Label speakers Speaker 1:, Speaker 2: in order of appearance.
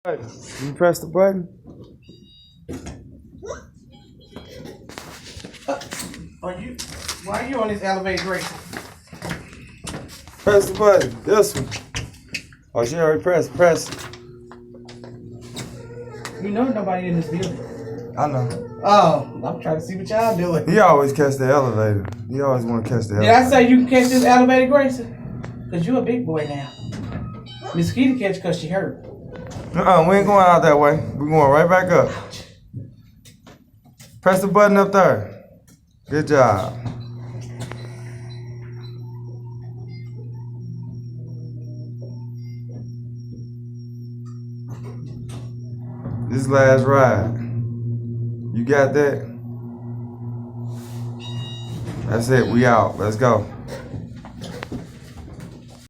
Speaker 1: You press the button?
Speaker 2: Why are you on this elevated grace?
Speaker 1: Press the button. This one. Oh, she already pressed. Press.
Speaker 2: You know nobody in this building.
Speaker 1: I know.
Speaker 2: Oh, I'm trying to see what y'all doing.
Speaker 1: He always catch the elevator. He always want to catch the
Speaker 2: Did
Speaker 1: elevator.
Speaker 2: I say you can catch this elevated Grayson? Because you a big boy now. Miss Kitty catch because she hurt.
Speaker 1: We ain't going out that way. We're going right back up. Press the button up there. Good job. This last ride. You got that? That's it. We out. Let's go.